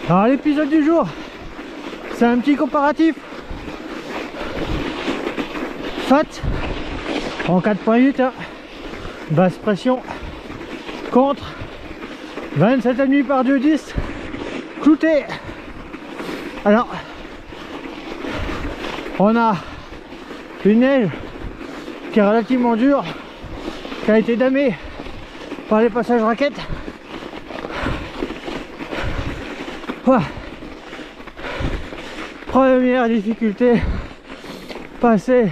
Alors l'épisode du jour, c'est un petit comparatif. FAT en 4.8, hein, basse pression, contre 27,5 par 2,10 clouté. Alors, on a une neige qui est relativement dure, qui a été damée par les passages raquettes. Ouais. Première difficulté, passer.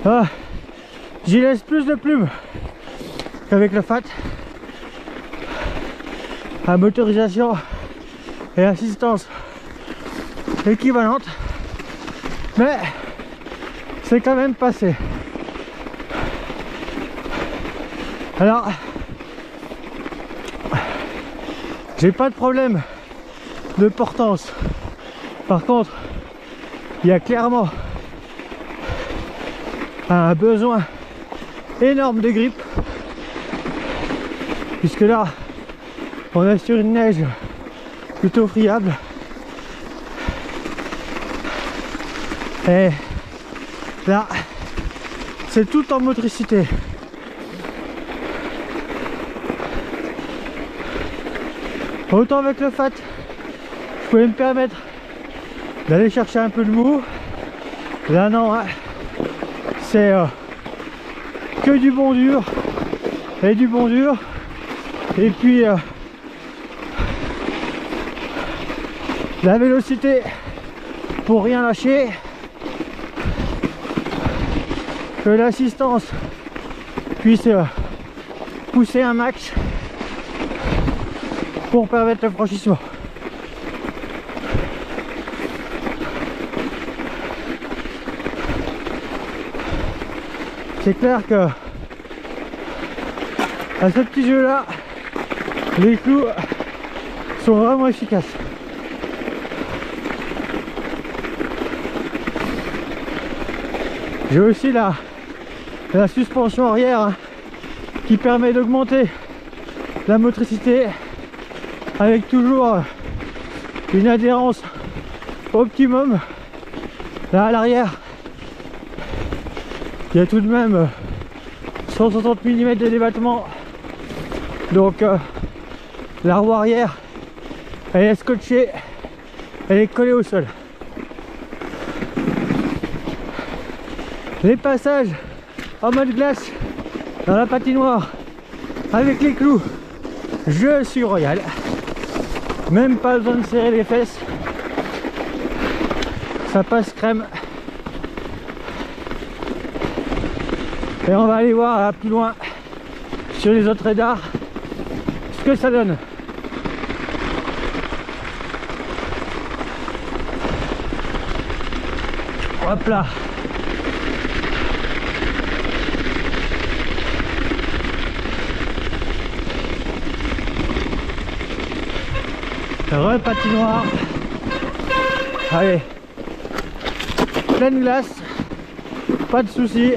Ah, j'y laisse plus de plumes qu'avec le FAT. La motorisation et assistance équivalente, mais c'est quand même passé. Alors, j'ai pas de problème de portance. Par contre, il y a clairement un besoin énorme de grippe, puisque là on est sur une neige plutôt friable et là c'est tout en motricité. Autant avec le FAT je pouvais me permettre d'aller chercher un peu de mou, là non, hein. C'est que du bon dur et du bon dur, et puis la vélocité pour rien lâcher, que l'assistance puisse pousser un max pour permettre le franchissement. C'est clair que à ce petit jeu là, les clous sont vraiment efficaces. J'ai aussi la suspension arrière, hein, qui permet d'augmenter la motricité avec toujours une adhérence optimum. Là à l'arrière, il y a tout de même 160 mm de débattement, donc la roue arrière elle est scotchée, elle est collée au sol. Les passages en mode glace dans la patinoire avec les clous, je suis royal, même pas besoin de serrer les fesses, ça passe crème. Et on va aller voir là, plus loin sur les autres radars ce que ça donne. Hop là. Repatinoire. Allez. Pleine glace. Pas de soucis.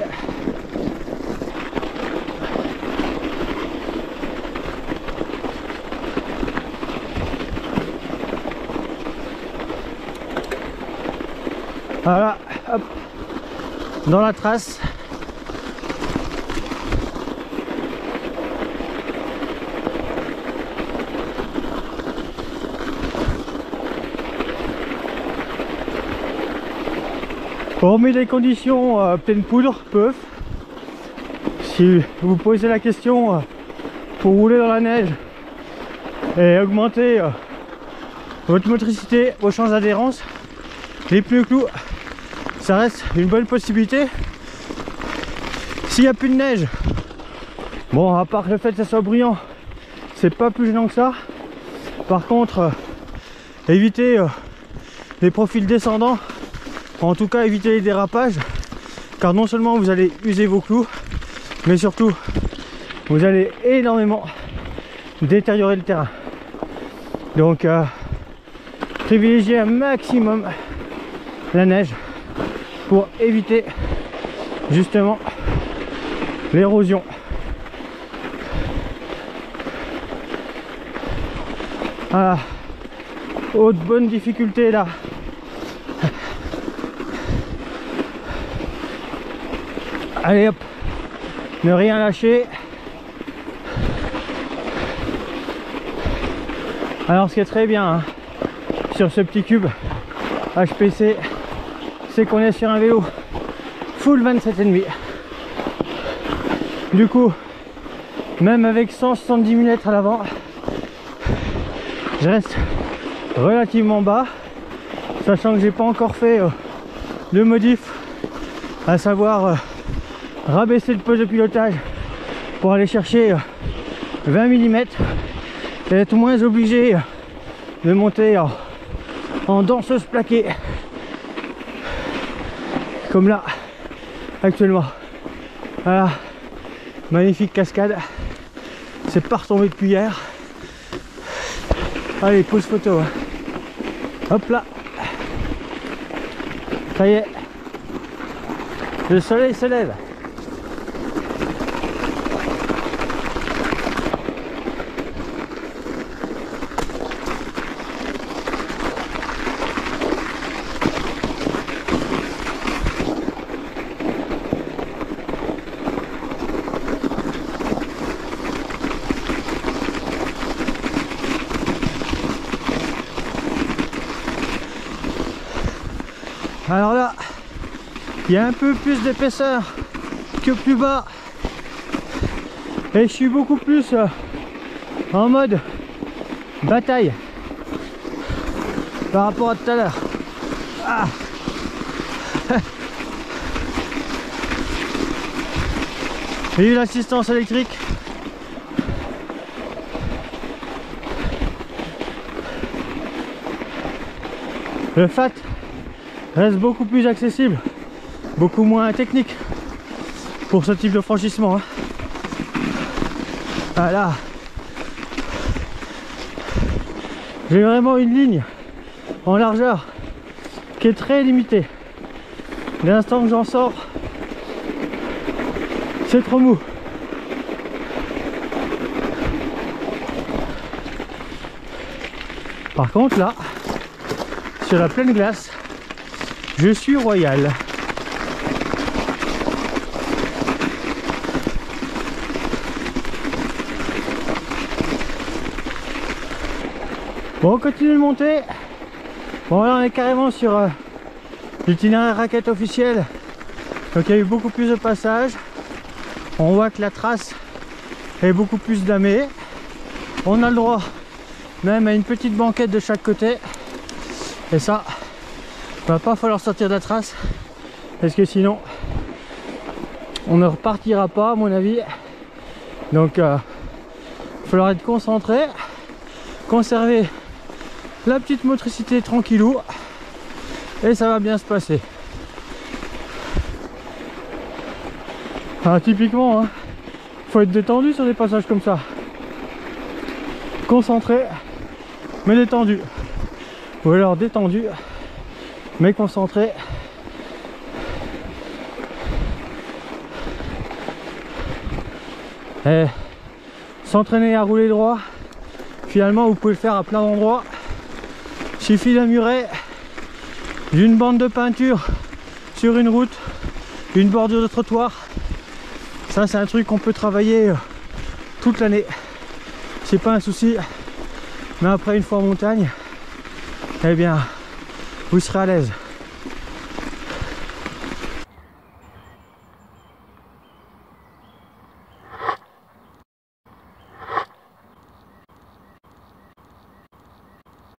Voilà, hop, dans la trace. Hormis les conditions pleine poudre, peuvent, si vous posez la question pour rouler dans la neige et augmenter votre motricité, vos chances d'adhérence, les pneus clous, ça reste une bonne possibilité. S'il n'y a plus de neige, bon, à part le fait que ça soit bruyant, c'est pas plus gênant que ça. Par contre, évitez les profils descendants, en tout cas évitez les dérapages, car non seulement vous allez user vos clous, mais surtout vous allez énormément détériorer le terrain. Donc privilégiez un maximum la neige pour éviter justement l'érosion. à haute bonne difficulté là. Allez hop, ne rien lâcher. Alors ce qui est très bien hein, sur ce petit cube HPC, c'est qu'on est sur un vélo full 27,5. Du coup, même avec 170 mm à l'avant, je reste relativement bas, sachant que j'ai pas encore fait le modif, à savoir rabaisser le poste de pilotage pour aller chercher 20 mm et être moins obligé de monter en danseuse plaquée comme là actuellement. Voilà, magnifique cascade, c'est pas retombé depuis hier. Allez, pause photo hein. Hop là, ça y est, le soleil se lève. Alors là, il y a un peu plus d'épaisseur que plus bas et je suis beaucoup plus en mode bataille par rapport à tout à l'heure. Ah. J'ai eu l'assistance électrique. Le fat reste beaucoup plus accessible, beaucoup moins technique pour ce type de franchissement hein. Voilà, j'ai vraiment une ligne en largeur qui est très limitée. Dès l'instant que j'en sors, c'est trop mou. Par contre là, sur la pleine glace, je suis royal. Bon, on continue de monter. Bon, là on est carrément sur l'itinéraire raquette officiel. Donc il y a eu beaucoup plus de passages. On voit que la trace est beaucoup plus damée. On a le droit même à une petite banquette de chaque côté. Et ça, va pas falloir sortir de la trace parce que sinon on ne repartira pas à mon avis. Donc il va falloir être concentré, conserver la petite motricité tranquillou et ça va bien se passer. Alors typiquement hein, faut être détendu sur des passages comme ça, concentré mais détendu, ou alors détendu mais concentré. Et s'entraîner à rouler droit, finalement vous pouvez le faire à plein d'endroits. Il suffit d'un muret, d'une bande de peinture sur une route, une bordure de trottoir. Ça c'est un truc qu'on peut travailler toute l'année, c'est pas un souci. Mais après une fois en montagne, eh bien vous serez à l'aise.